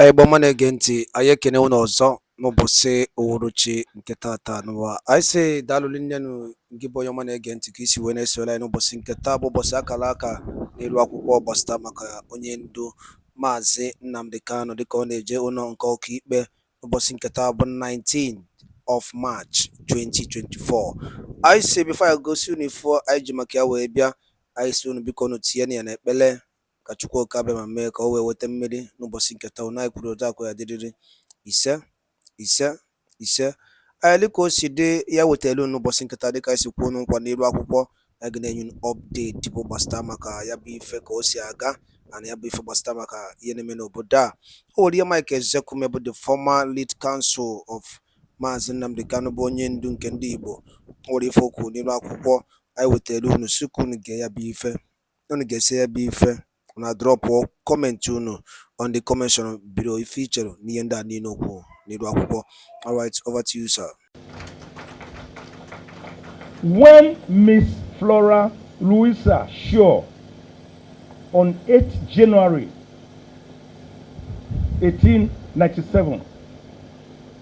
Igbo mụ na-ege ntị, anyị ekene unu ọzọ n'ụbọchị uhuruchi nke tata n'ụwa. Anyị sị daalụ nnenu gị bụ onye ọma na-ege ntị ka isi wee na-esore anyị n'ụbọchị nke taa bụ ụbọchị akara aka n'elu akwụkwọ gbasara maka onye ndu Maazị Nnamdi Kanu dịka ọ na-eje ụlọ nke ọkaikpe n'ụbọchị nke taa bụ 19 of March 2024. Anyị sị bifo anyị gosi unu ifo anyị ji maka ya wee bịa, anyị sị unu biko unu tinye ya n'ekpere ka Chukwuka abịa ma mee ka o wee weta mmeri n'ụbọchị nke taa. Anyị kwuru otu akụ ya dịrịrị ise ise ise. Anyị dịka o si dị ya wetara unu n'ụbọchị nke taa, dịka anyị si kwuo nkwa n'elu akwụkwọ, anyị ga na-enye unu update bụ gbasara maka ya bụ ife ka o si aga na ya bụ ife gbasara maka ihe na-eme n'obodo a. O nwere ihe Mike Ozekhome bụ the former lead counsel of Maazị Nnamdi Kanu bụ onye ndu nke ndị Igbo. O nwere ife okwu n'elu akwụkwọ anyị wetara unu sịkụ unu ga ya bụ ife, unu ga-esi ya bụ ife na drop comment unu on the comment section below if you chere n'ihe ndị a niile okwu n'iru akwụkwọ. All right, over to you, sir. When Miss Flora Louisa Shaw on 8th January 1897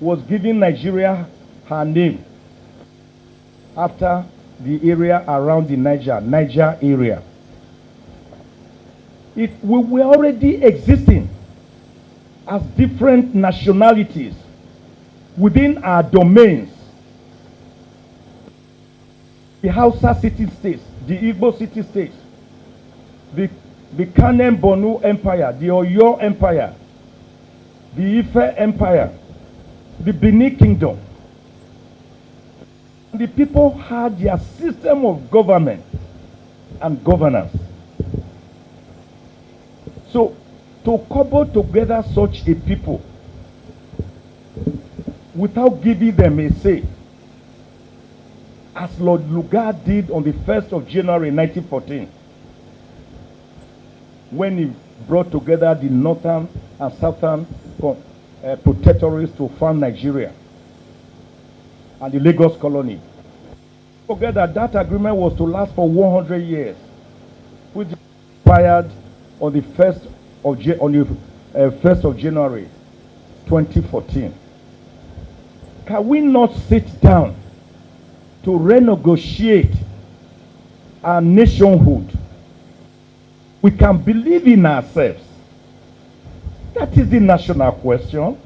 was giving Nigeria her name after the area around the Niger area, we were already existing as different nationalities within our domains. The Hausa city-states, the Igbo city-states, the Kanem Bonu Empire, the Oyo Empire, the Ife Empire, the Benin Kingdom. The people had their system of government and governance. So, to cobble together such a people without giving them a say, as Lord Lugard did on the 1st of January 1914, when he brought together the northern and southern protectorates to form Nigeria and the Lagos colony. Together, that agreement was to last for 100 years, which expired on the 1st of January 2014. Can we not sit down to renegotiate our nationhood? We can believe in ourselves. That is the national question.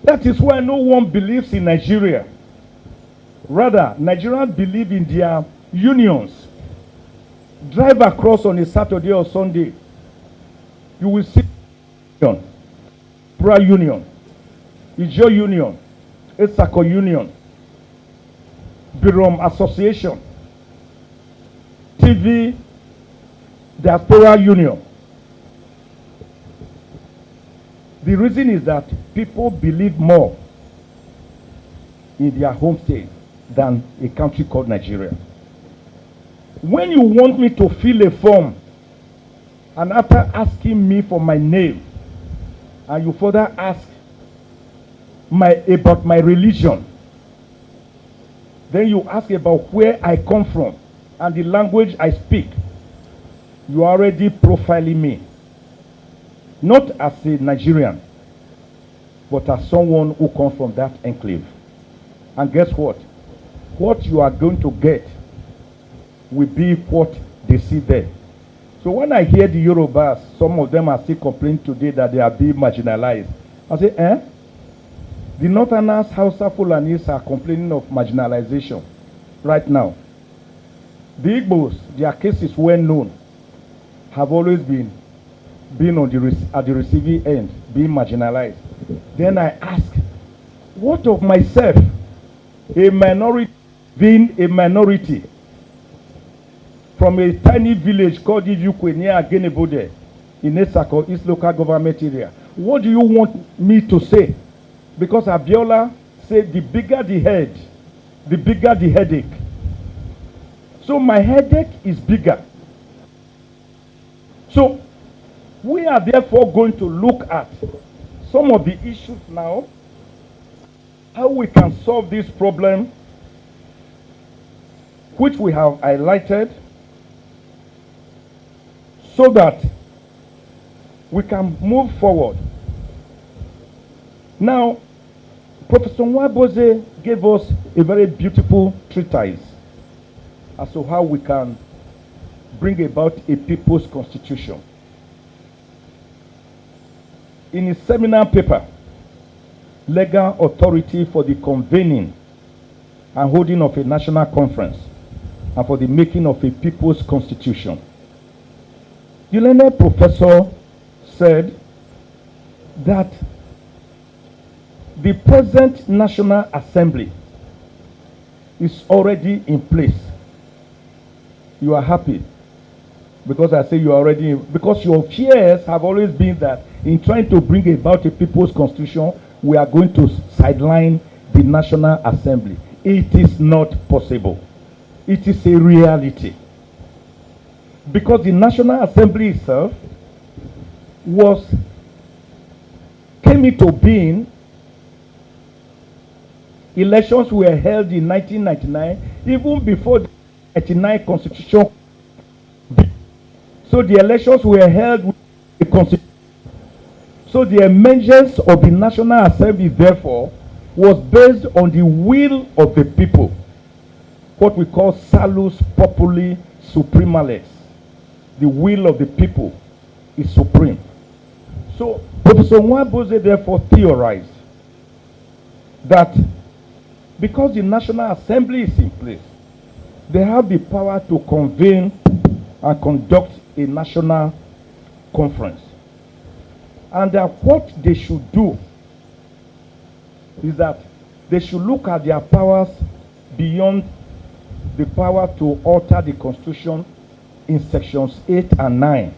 That is why no one believes in Nigeria. Rather, Nigerians believe in their unions. Drive across on a Saturday or Sunday, you will see Pra Union, Ijo Union, Esako Union, Birom Association, TV Diaspora Union. The reason is that people believe more in their home state than a country called Nigeria. When you want me to fill a form, and after asking me for my name, and you further ask about my religion, then you ask about where I come from and the language I speak, you are already profiling me. Not as a Nigerian, but as someone who comes from that enclave. And guess what? What you are going to get will be what they see there. So when I hear the Yorubas, some of them are still complaining today that they are being marginalized. I say, The Northerners, Hausa Fulanis are complaining of marginalization right now. The Igbos, their case is well known, have always been at the receiving end, being marginalized. Then I ask, what of myself, a minority, being a minority, from a tiny village called Ijukwe near Agenebode in Esako, East Local Government Area? What do you want me to say? Because Abiola said the bigger the head, the bigger the headache. So my headache is bigger. So we are therefore going to look at some of the issues now, how we can solve this problem, which we have highlighted, so that we can move forward. Now, Professor Nwaboze gave us a very beautiful treatise as to how we can bring about a people's constitution. In his seminal paper, Legal Authority for the Convening and Holding of a National Conference and for the Making of a People's Constitution, the learned professor said that the present National Assembly is already in place. You are happy because I say you are already in, because your fears have always been that in trying to bring about a people's constitution, we are going to sideline the National Assembly. It is not possible. It is a reality. Because the National Assembly itself came into being. Elections were held in 1999, even before the 1999 Constitution. So the elections were held with the Constitution. So the emergence of the National Assembly, therefore, was based on the will of the people, what we call salus populi supremalis. The will of the people is supreme. So Professor Nwaboze therefore theorized that because the National Assembly is in place, they have the power to convene and conduct a national conference. And that what they should do is that they should look at their powers beyond the power to alter the Constitution in sections 8 and 9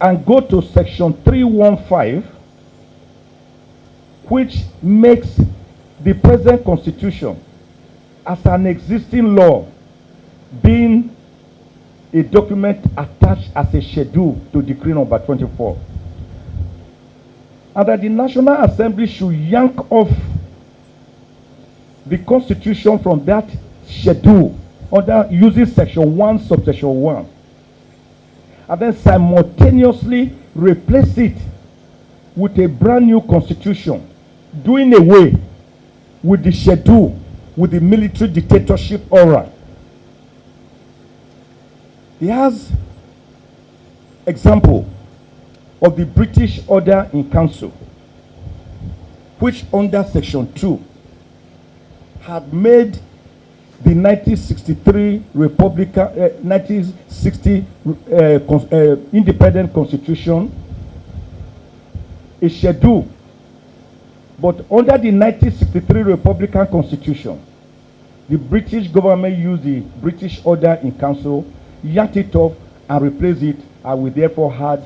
and go to section 315, which makes the present Constitution as an existing law being a document attached as a schedule to Decree number 24. And that the National Assembly should yank off the Constitution from that schedule under using section 1, subsection 1. And then simultaneously replace it with a brand new Constitution, doing away with the schedule, with the military dictatorship aura. He has example of the British Order in Council, which under section 2 had made the 1963 1960 independent constitution a schedule. But under the 1963 Republican Constitution, the British government used the British Order in Council, yanked it off, and replaced it, and we therefore had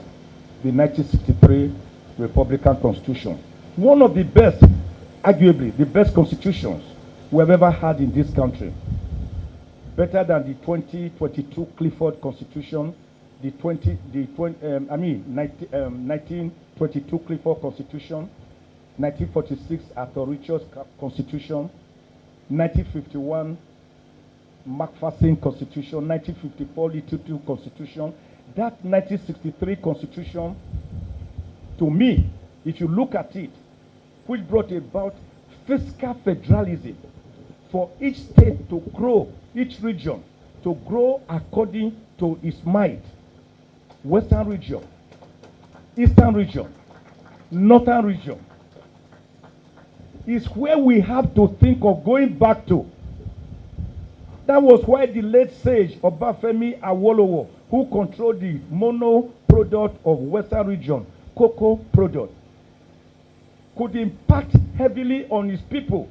the 1963 Republican Constitution. One of the best, arguably, the best constitutions we have ever had in this country. Better than the 2022 Clifford Constitution, the 1922 Clifford Constitution, 1946 Arthur Constitution, 1951 Macpherson Constitution, 1954 Little Constitution. That 1963 Constitution, to me, if you look at it, which brought about fiscal federalism for each state to grow, each region to grow according to its might. Western region, Eastern region, Northern region is where we have to think of going back to. That was why the late sage Obafemi Awolowo, who controlled the mono product of Western region, cocoa product, could impact heavily on his people,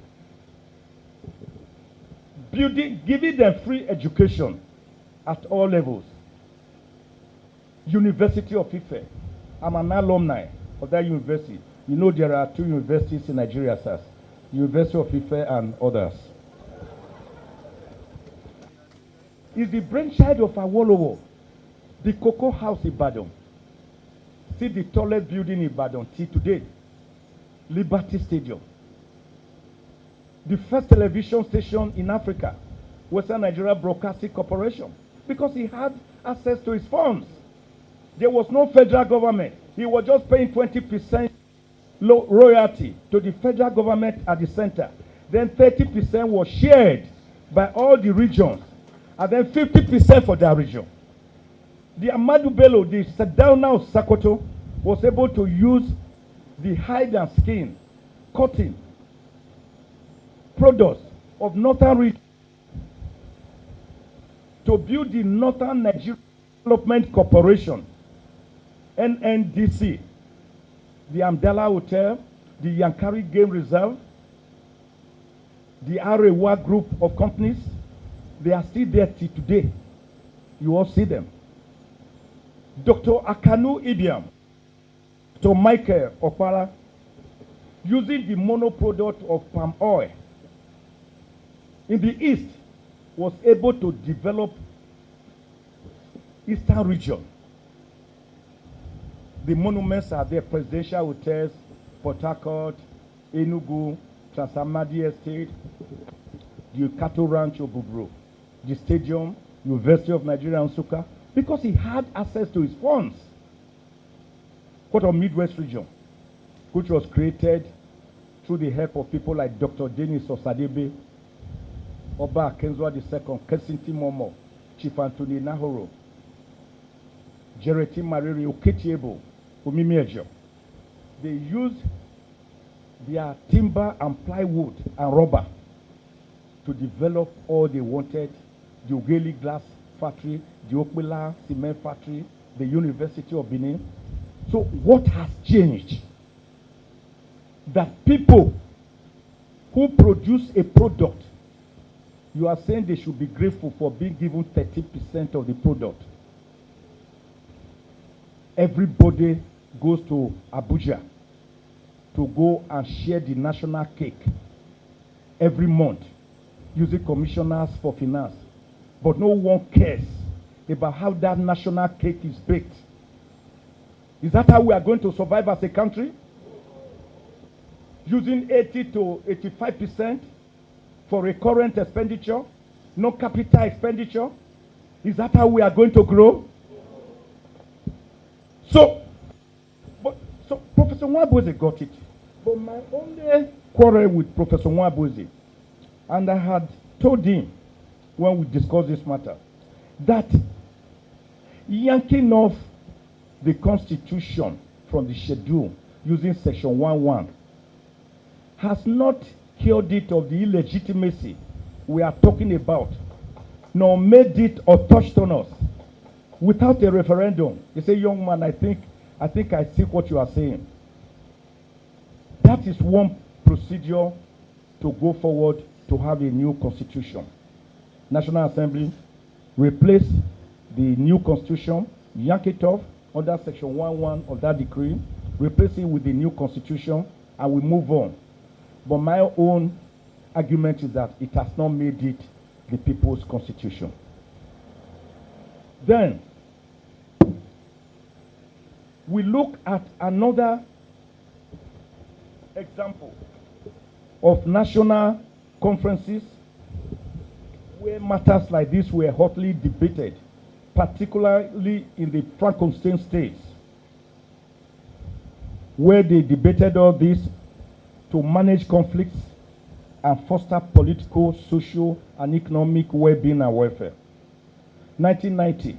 giving them free education at all levels. University of Ife. I'm an alumni of that university. You know there are 2 universities in Nigeria, sir. University of Ife and others. It's the brainchild of Awolowo, the Cocoa House in Ibadan. See the tallest building in Ibadan till today. Liberty Stadium. The first television station in Africa, Western Nigeria Broadcasting Corporation, because he had access to his funds. There was no federal government. He was just paying 20% royalty to the federal government at the center. Then 30% was shared by all the regions. And then 50% for their region. The Ahmadu Bello, the Sardauna of Sokoto, was able to use the hide and skin, cotton, products of northern region to build the Northern Nigeria Development Corporation, NNDC, the Amdala Hotel, the Yankari Game Reserve, the Arewa group of companies. They are still there till today. You all see them. Dr. Akanu Ibiam, Dr. Michael Opara, using the monoproduct of palm oil in the east, was able to develop eastern region. The monuments are there: presidential hotels, Port Harcourt, Enugu, Transamadi Estate, the cattle ranch of Bubro, the stadium, University of Nigeria Nsukka, because he had access to his funds. What of Midwest region, which was created through the help of people like Dr. Denis Osadebe, Oba Akenzwa II, Kesinti Momo, Chief Anthony Nahoro, Jereti Mariri Oketiebo, Umimiejo. They used their timber and plywood and rubber to develop all they wanted: the Ogeli glass factory, the Okpela cement factory, the University of Benin. So what has changed? That people who produce a product, you are saying they should be grateful for being given 30% of the product. Everybody goes to Abuja to go and share the national cake every month using commissioners for finance. But no one cares about how that national cake is baked. Is that how we are going to survive as a country? Using 80 to 85% for recurrent expenditure, no capital expenditure? Is that how we are going to grow? So Professor Nwabueze got it. But my only quarrel with Professor Nwabueze, and I had told him when we discussed this matter, that yanking off the Constitution from the schedule using Section 11 has not cured it of the illegitimacy we are talking about, nor made it autochthonous without a referendum. You say, young man, I think I see what you are saying. That is one procedure to go forward to have a new constitution. National Assembly, replace the new constitution, yank it off under Section 11 of that decree, replace it with the new constitution, and we move on. But my own argument is that it has not made it the people's constitution. Then, we look at another example of national conferences where matters like this were hotly debated, particularly in the Francophone states, where they debated all this to manage conflicts and foster political, social, and economic well-being and welfare. 1990,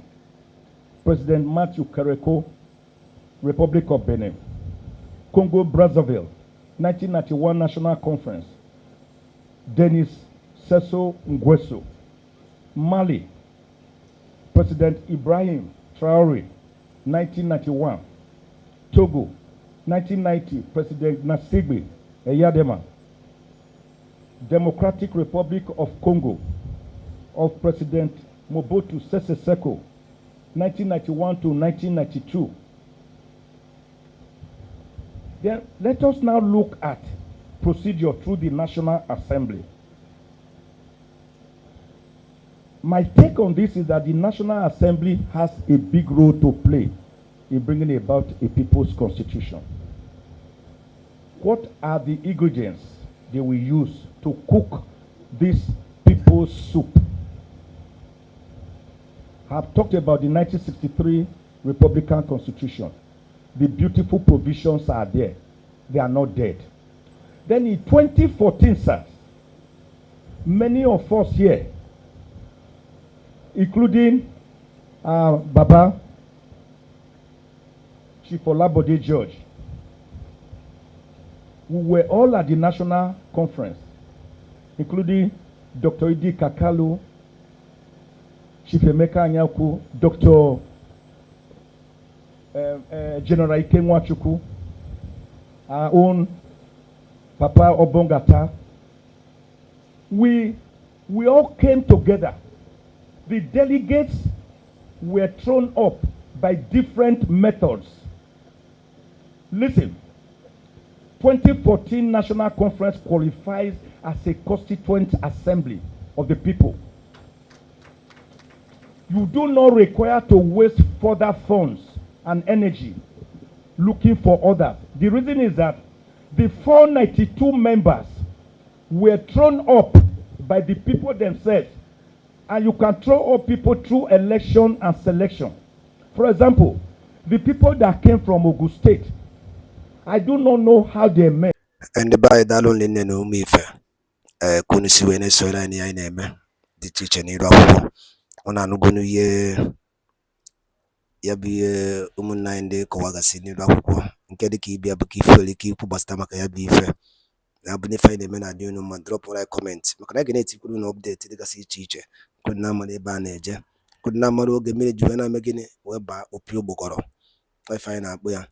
President Matthew Kereko, Republic of Benin. Congo Brazzaville, 1991 National Conference, Denis Sassou Nguesso. Mali, President Ibrahim Traoré, 1991. Togo, 1990, President Gnassingbé Eyadema. Democratic Republic of Congo, of President Mobutu Sese Seko, 1991 to 1992. Then let us now look at procedure through the National Assembly. My take on this is that the National Assembly has a big role to play in bringing about a people's constitution. What are the ingredients they will use to cook this people's soup? I've talked about the 1963 Republican Constitution. The beautiful provisions are there. They are not dead. Then in 2014, sir, many of us here, including Baba, Chief Olabode George, we were all at the national conference, including Dr. Idi Kakalu, Chief Emeka Anyaku, Dr. General Ike Nwachukwu, our own Papa Obongata. We all came together. The delegates were thrown up by different methods. Listen, 2014 National Conference qualifies as a constituent assembly of the people. You do not require to waste further funds and energy looking for others. The reason is that the 492 members were thrown up by the people themselves. And you can throw up people through election and selection. For example, the people that came from Ogun State, I do not know how they met. And the by that only no me fair. Kunisi when I saw any I name the teacher need of on an ugunu ye yabi umuninde kowagasi need of nke de ki bia baki feel ki pu basta maka yabi fair. Na buni find the men are doing no drop or I comment. Makana get could no update the gasi teacher. Could na money baneje. Could na maro ge me juena megine weba opio bokoro. I find out boya.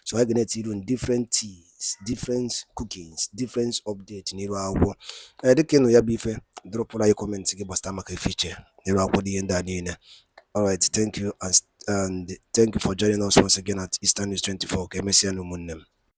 So I get it different teas, different cookings, different updates in Irawo. I can no be fair. Drop all your comments to give us time feature. Irawo the end that. All right, thank you and thank you for joining us once again at Eastern News 24. Okay, Messi and Umunem.